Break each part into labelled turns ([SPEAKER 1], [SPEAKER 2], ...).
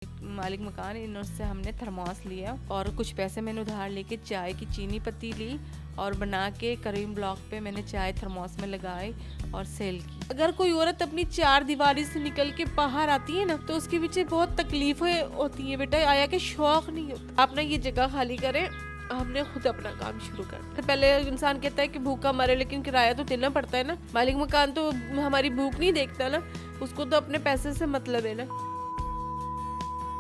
[SPEAKER 1] मालिक मकान इनसे हमने थर्मोस लिया और कुछ पैसे मैंने उधार लेके चाय की चीनी पत्ती ली और बना के करीम ब्लॉक पे मैंने चाय थर्मोस में लगाई और सेल की। अगर कोई औरत अपनी चार दीवारी से निकल के बाहर आती है ना तो उसके पीछे बहुत तकलीफें होती है बेटा, आया कि शौक नहीं होता। आप ना ये जगह खाली करें, हमने खुद अपना काम शुरू कर। पहले इंसान कहता है कि भूखा मरे, लेकिन किराया तो देना पड़ता है ना। मालिक मकान तो हमारी भूख नहीं देखता ना, उसको तो अपने पैसे से मतलब है ना।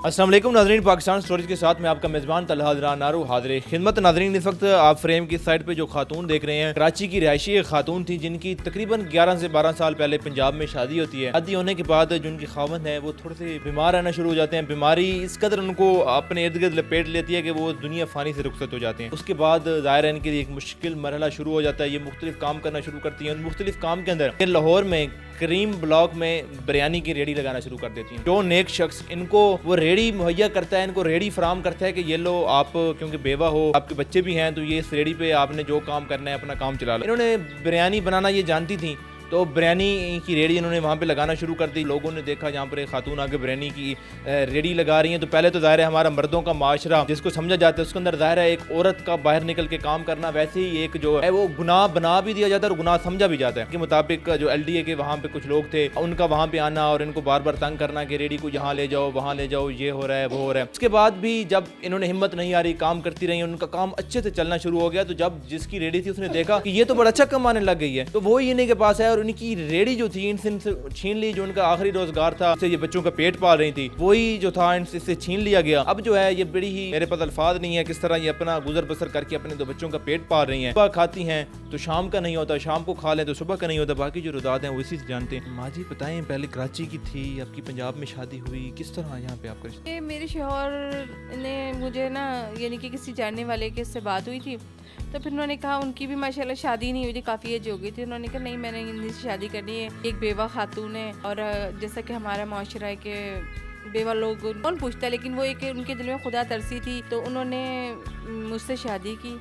[SPEAKER 2] अस्सलाम वालेकुम नाज़रीन, पाकिस्तान स्टोरीज के साथ मैं आपका मेज़बान तलहा हज़रा नारू हाज़िर खिदमत। नाज़रीन, इस वक्त आप फ्रेम की साइड पे जो खातून देख रहे हैं, कराची की रिहायशी एक खातून थी जिनकी तकरीबन 11 से 12 साल पहले पंजाब में शादी होती है। शादी होने के बाद जो उनकी खावंद है वो थोड़े से बीमार रहना शुरू हो जाते हैं। बीमारी इस कदर उनको अपने इर्द गिर्द लपेट लेती है कि वो दुनिया फ़ानी से रुखसत हो जाते हैं। उसके बाद ज़ाहिर है इनके लिए एक मुश्किल मरहला शुरू हो जाता है। ये मुख्तलिफ काम करना शुरू करती हैं। मुख्तलिफ काम के अंदर लाहौर में करीम ब्लॉक में बिरयानी की रेडी लगाना शुरू कर देती हैं। जो नेक शख्स इनको वो रेडी मुहैया करता है, इनको रेडी फराम करता है कि ये लो आप, क्योंकि बेवा हो, आपके बच्चे भी हैं, तो ये इस रेडी पे आपने जो काम करना है अपना काम चला लो। इन्होंने बिरयानी बनाना ये जानती थी, तो बिरयानी की रेडी इन्होंने वहाँ पे लगाना शुरू कर दी। लोगों ने देखा जहाँ पर एक खातून आगे बिरयानी की रेडी लगा रही हैं, तो पहले तो ज़ाहिर है हमारा मर्दों का माशरा जिसको समझा जाता है उसके अंदर ज़ाहिर है एक औरत का बाहर निकल के काम करना वैसे ही एक जो है वो गुनाह बना भी दिया जाता है और गुनाह समझा भी जाता है। के मुताबिक जो LDA के वहाँ पे कुछ लोग थे, उनका वहाँ पे आना और इनको बार बार तंग करना कि रेडी को यहाँ ले जाओ वहाँ ले जाओ, ये हो रहा है वो हो रहा है। उसके बाद भी जब इन्होंने हिम्मत नहीं आ रही, काम करती रही, उनका काम अच्छे से चलना शुरू हो गया। तो जब जिसकी रेडी थी उसने देखा कि ये तो बड़ा अच्छा कमाने लग गई है, तो वो इन्हीं के पास है और उनकी रेडी जो थी इनसे छीन ली। जो उनका आखिरी रोजगार था, इससे ये बच्चों का पेट पाल रही थी, वही जो था इनसे छीन लिया गया। अब जो है ये बड़ी ही, मेरे पास अल्फाज नहीं है किस तरह ये अपना गुजर बसर करके अपने दो बच्चों का पेट पाल रही हैं। सुबह खाती हैं तो शाम का नहीं होता, शाम को खा लें तो सुबह का नहीं होता। बाकी जो रुदात हैं वो इसी से जानते हैं। माँ जी बताएं, पहले कराची की थी, आपकी पंजाब में शादी हुई, किस तरह यहाँ पे आपका रिश्ता?
[SPEAKER 1] मेरे शौहर ने मुझे ना यानी कि किसी जानने वाले के से बात हुई थी, तो फिर उन्होंने कहा, उनकी भी माशाल्लाह शादी नहीं हुई थी, काफ़ी एज हो गई थी। उन्होंने कहा नहीं मैंने इनसे शादी करनी है, एक बेवा खातून है और जैसा कि हमारा माशरा है कि बेवा लोग कौन पूछता है, लेकिन वो एक उनके दिल में खुदा तरसी थी, तो उन्होंने मुझसे शादी की।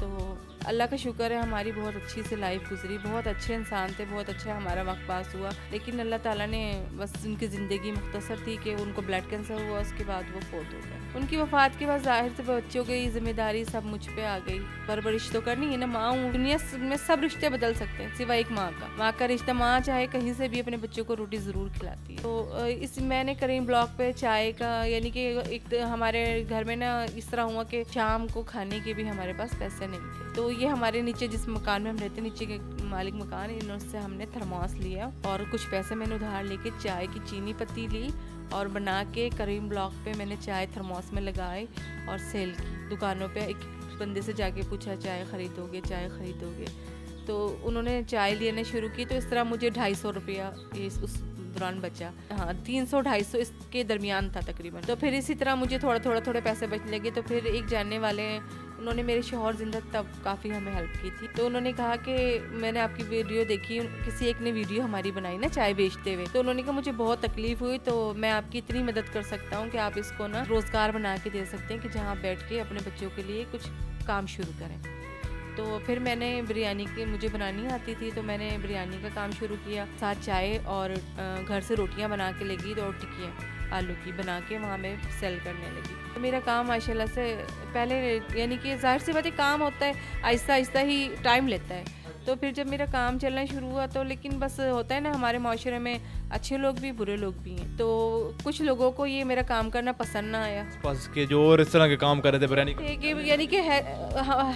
[SPEAKER 1] तो अल्लाह का शुक्र है हमारी बहुत अच्छी से लाइफ गुजरी, बहुत अच्छे इंसान थे, बहुत अच्छा हमारा वक्त पास हुआ। लेकिन अल्लाह ताला ने बस उनकी ज़िंदगी मुख्तसर थी कि उनको ब्लड कैंसर हुआ, उसके बाद वो फोत हो गए। उनकी वफ़ात के बाद ज़ाहिर से बच्चों की जिम्मेदारी सब मुझ पे आ गई। परवरिश तो करनी है ना, माँ हूँ, दुनिया में सब रिश्ते बदल सकते हैं सिवाय एक माँ का रिश्ता। माँ चाहे कहीं से भी अपने बच्चों को रोटी ज़रूर खिलाती है। तो इस मैंने करीम ब्लॉक पे चाय का, यानी कि एक हमारे घर में ना इस तरह हुआ कि शाम को खाने के भी हमारे पास पैसे नहीं थे। तो ये हमारे नीचे जिस मकान में हम रहते, नीचे के मालिक मकान, इनसे हमने थर्मोस लिया और कुछ पैसे मैंने उधार लेके चाय की चीनी पत्ती ली और बना के करीम ब्लॉक पे मैंने चाय थर्मोस में लगाई और सेल की। दुकानों पे एक बंदे से जाके पूछा चाय ख़रीदोगे, तो उन्होंने चाय लेने शुरू की। तो इस तरह मुझे 250 रुपया उस दौरान बचा, हाँ 300-250 इसके दरमियान था तकरीबन। तो फिर इसी तरह मुझे थोड़े पैसे बचने लगे। तो फिर एक जानने वाले उन्होंने, मेरे शौहर जिंदा तब काफ़ी हमें हेल्प की थी, तो उन्होंने कहा कि मैंने आपकी वीडियो देखी, किसी एक ने वीडियो हमारी बनाई ना चाय बेचते हुए, तो उन्होंने कहा मुझे बहुत तकलीफ हुई, तो मैं आपकी इतनी मदद कर सकता हूँ कि आप इसको ना रोज़गार बना के दे सकते हैं कि जहाँ बैठ के अपने बच्चों के लिए कुछ काम शुरू करें। तो फिर मैंने बिरयानी की, मुझे बनानी आती थी, तो मैंने बिरयानी का काम शुरू किया, साथ चाय और घर से रोटियां बना के लगी, तो और टिक्कियाँ आलू की बना के वहाँ मैं सेल करने लगी। तो मेरा काम माशाल्लाह से पहले, यानी कि ज़ाहिर सी बात है काम होता है, आहिस्ता आहिस्ता ही टाइम लेता है। तो फिर जब मेरा काम चलना शुरू हुआ, तो लेकिन बस होता है ना हमारे माशरे में अच्छे लोग भी बुरे लोग भी हैं, तो कुछ लोगों को ये मेरा काम करना पसंद ना आया।
[SPEAKER 2] बस के जो और इस तरह के काम कर रहे थे बिरयानी
[SPEAKER 1] यानी कि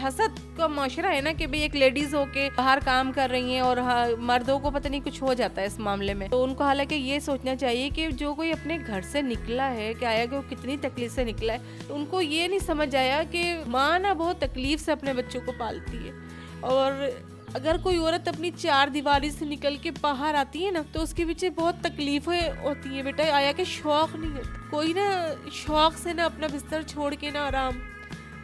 [SPEAKER 1] हसद का माशरा है ना कि भाई एक लेडीज़ हो के बाहर काम कर रही हैं और मर्दों को पता नहीं कुछ हो जाता है इस मामले में। तो उनको हालांकि ये सोचना चाहिए कि जो कोई अपने घर से निकला है, क्या आया कि वो कितनी तकलीफ से निकला है, तो उनको ये नहीं समझ आया कि माँ ना बहुत तकलीफ से अपने बच्चों को पालती है। और अगर कोई औरत अपनी चार दीवारी से निकल के बाहर आती है ना तो उसके पीछे बहुत तकलीफें होती है बेटा, आया कि शौक नहीं होता। कोई ना शौक से ना अपना बिस्तर छोड़ के ना आराम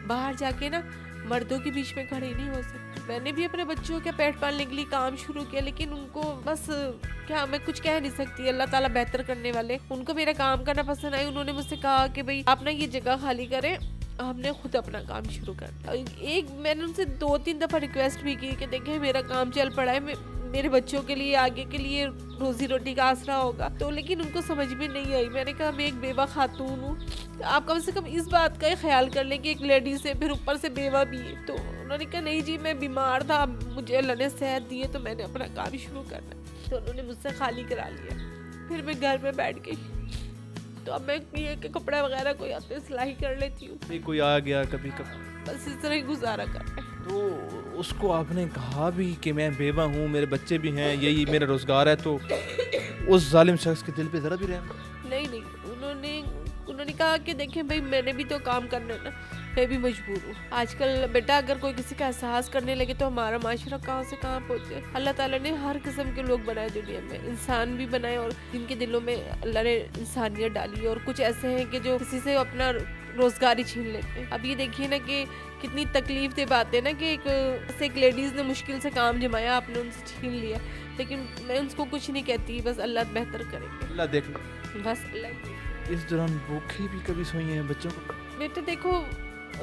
[SPEAKER 1] बाहर जाके ना मर्दों के बीच में खड़े नहीं हो सकते। मैंने भी अपने बच्चों के पेट पालने के लिए काम शुरू किया, लेकिन उनको बस क्या, मैं कुछ कह नहीं सकती, अल्लाह ताला बेहतर करने वाले। उनको मेरा काम करना पसंद आई। उन्होंने मुझसे कहा कि भाई आप ना ये जगह खाली करें, हमने खुद अपना काम शुरू कर। एक मैंने उनसे 2-3 दफ़ा रिक्वेस्ट भी की कि देखें मेरा काम चल पड़ा है, मेरे बच्चों के लिए आगे के लिए रोजी रोटी का आसरा होगा। तो लेकिन उनको समझ में नहीं आई। मैंने कहा मैं एक बेवा खातून हूँ, आप कम से कम इस बात का ख्याल कर लें कि एक लेडी से फिर ऊपर से बेवा भी है। तो उन्होंने कहा नहीं जी मैं बीमार था, मुझे अल्लाह ने सेहत दी है तो मैंने अपना काम शुरू करना। तो उन्होंने मुझसे खाली करा लिया। फिर मैं घर में बैठ गई। तो अब मैं ये कि कपड़ा वगैरह कोई आते सिलाई कर लेती हूँ।
[SPEAKER 2] कोई आ गया कभी कभी,
[SPEAKER 1] बस इस तरह ही गुजारा कर रहे हैं।
[SPEAKER 2] तो उसको आपने कहा भी कि मैं बेवा हूँ, मेरे बच्चे भी हैं, यही मेरा रोज़गार है, तो उस जालिम शख्स के दिल पे ज़रा भी रहम?
[SPEAKER 1] नहीं, उन्होंने कहा कि देखें भाई मैंने भी तो काम करना है ना, मैं भी मजबूर हूँ। आजकल बेटा अगर कोई किसी का एहसास करने लगे तो हमारा माशरा कहाँ से कहाँ पहुँचे। अल्लाह ताला ने हर किस्म के लोग बनाए दुनिया में, इंसान भी बनाए और जिनके दिलों में अल्लाह ने इंसानियत डाली, और कुछ ऐसे हैं कि जो किसी से अपना रोजगार ही छीन लेते हैं। अब ये देखिए ना कि कितनी तकलीफ दे बात है ना कि एक लेडीज़ ने मुश्किल से काम जमाया, आपने उनसे छीन लिया। लेकिन मैं उसको कुछ नहीं कहती, बस अल्लाह बेहतर करेंगे,
[SPEAKER 2] अल्लाह देख लो।
[SPEAKER 1] बस अल्लाह।
[SPEAKER 2] इस दौरान भूखे भी कभी सोई हैं बच्चों को?
[SPEAKER 1] बेटा देखो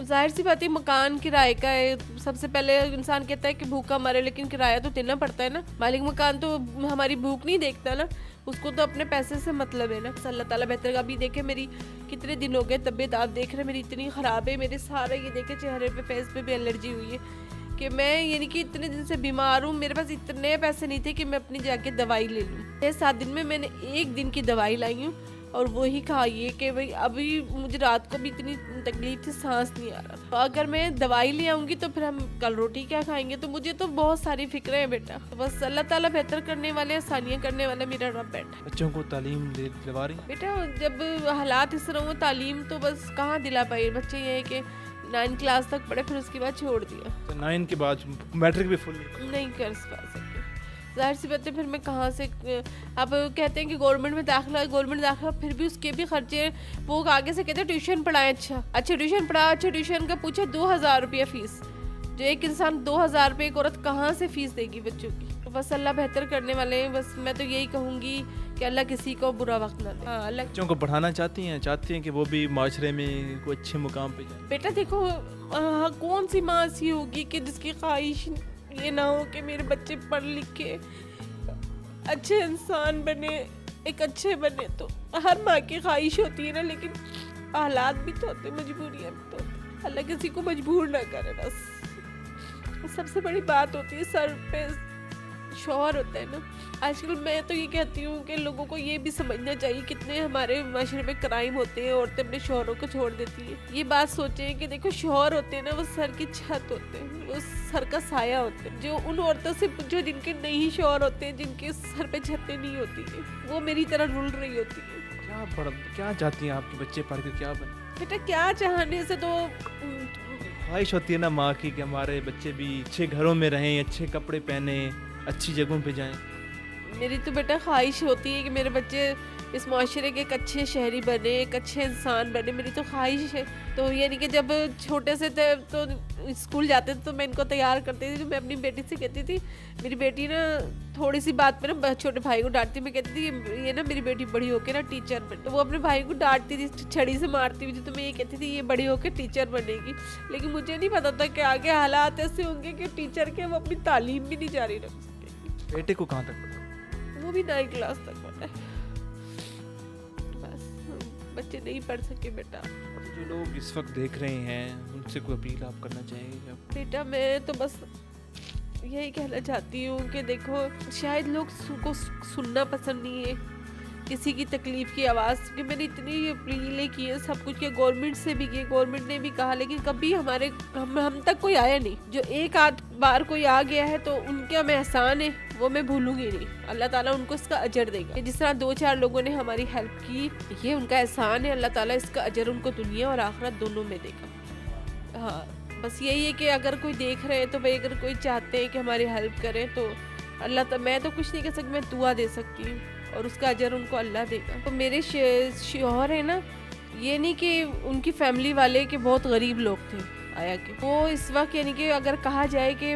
[SPEAKER 1] जाहिर सी बात है मकान किराए का है। सबसे पहले इंसान कहता है कि भूखा मरे, लेकिन किराया तो देना पड़ता है ना। मालिक मकान तो हमारी भूख नहीं देखता ना, उसको तो अपने पैसे से मतलब है ना। अल्लाह ताला बेहतर का। अभी देखे मेरी कितने दिन हो गए तबीयत आप देख रहे हैं मेरी इतनी ख़राब है, मेरे सारे ये देखे चेहरे पे फेस पे भी एलर्जी हुई है कि मैं यानी कि इतने दिन से बीमार हूँ। मेरे पास इतने पैसे नहीं थे कि मैं अपनी जाके दवाई ले लूँ। 6-7 दिन में मैंने 1 दिन की दवाई लाई हूँ और वही खाइए कि भाई अभी मुझे रात को भी इतनी तकलीफ थी, सांस नहीं आ रहा। तो अगर मैं दवाई ले आऊँगी तो फिर हम कल रोटी क्या खाएंगे। तो मुझे तो बहुत सारी फिक्रें हैं बेटा। तो बस अल्लाह ताला बेहतर करने वाले, आसानियाँ करने वाला मेरा रब बैठा।
[SPEAKER 2] बच्चों को तालीम दिलवा रही हैं?
[SPEAKER 1] बेटा जब हालात इस तरह हो तालीम तो बस कहाँ दिला पाए बच्चे। ये है कि 9 क्लास तक पढ़े, फिर उसके बाद छोड़ दिया।
[SPEAKER 2] तो 9 के बाद मैट्रिक भी फुल
[SPEAKER 1] नहीं कर पा सके। ज़ाहिर सी बात है फिर मैं कहाँ से। आप कहते हैं कि गवर्नमेंट में दाखिला, फिर भी उसके भी खर्चे। वो आगे से कहते हैं ट्यूशन पढ़ाएं। अच्छा ट्यूशन पढ़ा, अच्छा ट्यूशन का पूछे 2000 रुपया फ़ीस। जो एक इंसान 2000 रुपये, एक औरत कहाँ से फ़ीस देगी बच्चों की। तो बस अल्लाह बेहतर करने वाले हैं। बस मैं तो यही कहूँगी कि अल्लाह किसी को बुरा वक्त ना दे। हाँ अल्लाह।
[SPEAKER 2] बच्चों को पढ़ाना चाहती हैं कि वो भी माशरे में कोई अच्छे मुकाम पे जाए?
[SPEAKER 1] बेटा देखो कौन सी माँ सी होगी कि जिसकी ख्वाहिश ये ना हो कि मेरे बच्चे पढ़ लिख के अच्छे इंसान बने, एक अच्छे बने। तो हर माँ की ख्वाहिश होती है ना, लेकिन हालात भी तो होते, मजबूरियाँ भी तो होती। अल्लाह किसी को मजबूर ना करे। बस सबसे बड़ी बात होती है सर पे शौहर होता है ना। आजकल मैं तो ये कहती हूँ कि लोगों को ये भी समझना चाहिए कितने हमारे माशरे में क्राइम होते हैं, औरतें अपने शौहरों को छोड़ देती हैं। ये बात सोचें कि देखो शौहर होते हैं ना, वो सर की छत होते हैं, वो सर का साया होते हैं। जो उन औरतों से जो जिनके नहीं शौहर होते हैं, जिनके सर पे छतें नहीं होती हैं, वो मेरी तरह रुल रही होती है।
[SPEAKER 2] क्या चाहती हैं आपके बच्चे पढ़ के क्या बने?
[SPEAKER 1] बेटा क्या चाहने से तो
[SPEAKER 2] ख्वाहिश होती है ना माँ की कि हमारे बच्चे भी अच्छे घरों में रहें, अच्छे कपड़े पहने, अच्छी जगहों पे जाएं।
[SPEAKER 1] मेरी तो बेटा ख्वाहिश होती है कि मेरे बच्चे इस माशरे के एक अच्छे शहरी बने, एक अच्छे इंसान बने। मेरी तो ख्वाहिश है। तो यानी कि जब छोटे से थे तो स्कूल जाते थे तो मैं इनको तैयार करती थी। तो मैं अपनी बेटी से कहती थी, मेरी बेटी ना थोड़ी सी बात पे ना छोटे भाई को डांटती। मैं कहती थी ये ना मेरी बेटी बड़ी होकर ना टीचर बने। तो वो अपने भाई को डांटती थी, छड़ी से मारती हुई थी। तो मैं ये कहती थी ये बड़ी होकर टीचर बनेगी। लेकिन मुझे नहीं पता था कि आगे हालात ऐसे होंगे कि टीचर के वो अपनी तालीम भी नहीं जारी रख सकेंगे।
[SPEAKER 2] बेटे को कहाँ तक?
[SPEAKER 1] वो भी 9 क्लास तक पढ़ा है। बस बच्चे नहीं पढ़ सके बेटा।
[SPEAKER 2] जो लोग इस वक्त देख रहे हैं उनसे कोई अपील आप करना चाहेंगे?
[SPEAKER 1] बेटा मैं तो बस यही कहना चाहती हूँ कि देखो शायद लोग को सुनना पसंद नहीं है किसी की तकलीफ की आवाज़। कि मैंने इतनी अपीलें की है, सब कुछ किया, गवर्नमेंट से भी किया, गवर्नमेंट ने भी कहा, लेकिन कभी हम तक कोई आया नहीं। जो एक आध बार कोई आ गया है तो उनका मैं एहसान है वो मैं भूलूंगी नहीं। अल्लाह ताला उनको इसका अजर देगा। जिस तरह 2-4 लोगों ने हमारी हेल्प की, ये उनका एहसान है। अल्लाह ताला इसका अजर उनको दुनिया और आखिरत दोनों में देगा। हाँ बस यही है कि अगर कोई देख रहे हैं तो भाई अगर कोई चाहते हैं कि हमारी हेल्प करें तो मैं तो कुछ नहीं कर सकती, मैं दुआ दे सकती हूँ और उसका अजर उनको अल्लाह देगा। तो मेरे शौहर है ना, ये नहीं कि उनकी फैमिली वाले के बहुत गरीब लोग थे आया के, वो इस वक्त यानी कि अगर कहा जाए कि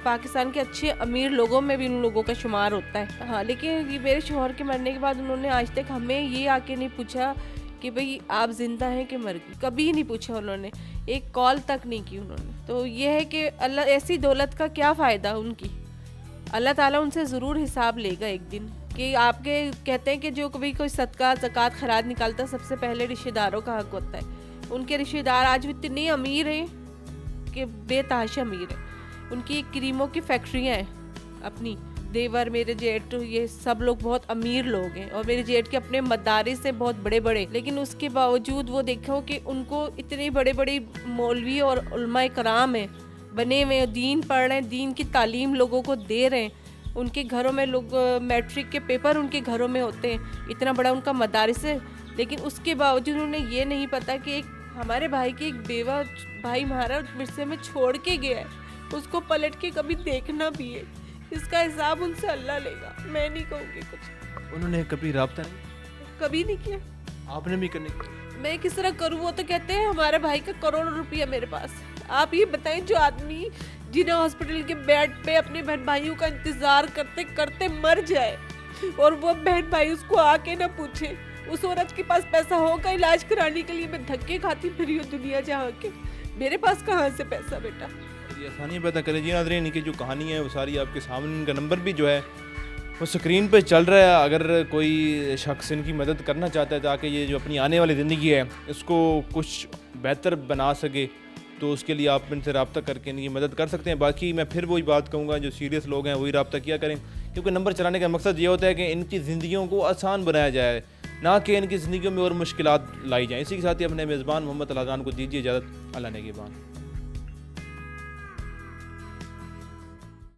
[SPEAKER 1] पाकिस्तान के अच्छे अमीर लोगों में भी उन लोगों का शुमार होता है। हाँ लेकिन ये मेरे शौहर के मरने के बाद उन्होंने आज तक हमें ये आके नहीं पूछा कि भाई आप जिंदा हैं कि मर गई, कभी नहीं पूछा उन्होंने, एक कॉल तक नहीं की उन्होंने। तो ये है कि अल्लाह ऐसी दौलत का क्या फ़ायदा उनकी اللہ تعالیٰ ان سے ضرور حساب لے گا ایک دن. کہ آپ کے کہتے ہیں کہ جو کبھی کوئی صدقہ زکوٰۃ خراج نکالتا ہے سب سے پہلے رشتہ داروں کا حق ہوتا ہے. ان کے رشتہ دار آج بھی اتنے امیر ہیں کہ بے تحاشا امیر ہیں. ان کی کریموں کی فیکٹریاں ہیں اپنی. دیور میرے جیٹ یہ سب لوگ بہت امیر لوگ ہیں, اور میرے جیٹ کے اپنے مدارس ہیں بہت بڑے بڑے, لیکن اس کے باوجود وہ دیکھو کہ ان کو اتنے بڑے بڑے مولوی اور علماء کرام ہیں بنے ہوئے, دین پڑھ رہے ہیں, دین کی تعلیم لوگوں کو دے رہے ہیں. ان کے گھروں میں لوگ میٹرک کے پیپر ان کے گھروں میں ہوتے ہیں, اتنا بڑا ان کا مدارس ہے, لیکن اس کے باوجود انہیں یہ نہیں پتا کہ ایک ہمارے بھائی کی ایک بیوہ بھائی ہمارا ورثے میں چھوڑ کے گیا ہے, اس کو پلٹ کے کبھی دیکھنا بھی ہے. اس کا حساب ان سے اللہ لے گا, میں نہیں کہوں گی کچھ.
[SPEAKER 2] انہوں نے کبھی رابطہ نہیں
[SPEAKER 1] کبھی نہیں کیا.
[SPEAKER 2] آپ نے بھی کرنے کی؟
[SPEAKER 1] میں کس طرح کروں؟ وہ تو کہتے ہیں ہمارے بھائی کا کروڑ روپیہ میرے پاس. آپ یہ بتائیں جو آدمی جنہیں ہاسپٹل کے بیڈ پہ اپنے بہن بھائیوں کا انتظار کرتے کرتے مر جائے, اور وہ بہن بھائی اس کو آ کے نہ پوچھے, اس عورت کے پاس پیسہ ہوگا علاج کرانے کے لیے. میں دھکے کھاتی پھری ہوں دنیا جہاں کے, میرے پاس کہاں سے پیسہ بیٹا.
[SPEAKER 2] یہ آسانی پیدا کرے جی. ناظرین کی جو کہانی ہے وہ ساری آپ کے سامنے, ان کا نمبر بھی جو ہے وہ اسکرین پہ چل رہا ہے. اگر کوئی شخص ان کی مدد کرنا چاہتا ہے تاکہ یہ جو اپنی آنے والی زندگی ہے اس کو کچھ بہتر بنا سکے, تو اس کے لیے آپ ان سے رابطہ کر کے ان کی مدد کر سکتے ہیں. باقی میں پھر وہی بات کہوں گا, جو سیریس لوگ ہیں وہی رابطہ کیا کریں, کیونکہ نمبر چلانے کا مقصد یہ ہوتا ہے کہ ان کی زندگیوں کو آسان بنایا جائے, نہ کہ ان کی زندگیوں میں اور مشکلات لائی جائیں. اسی کے ساتھ ہی اپنے میزبان محمد طلحہ کو دیجیے اجازت. اللہ نگہبان.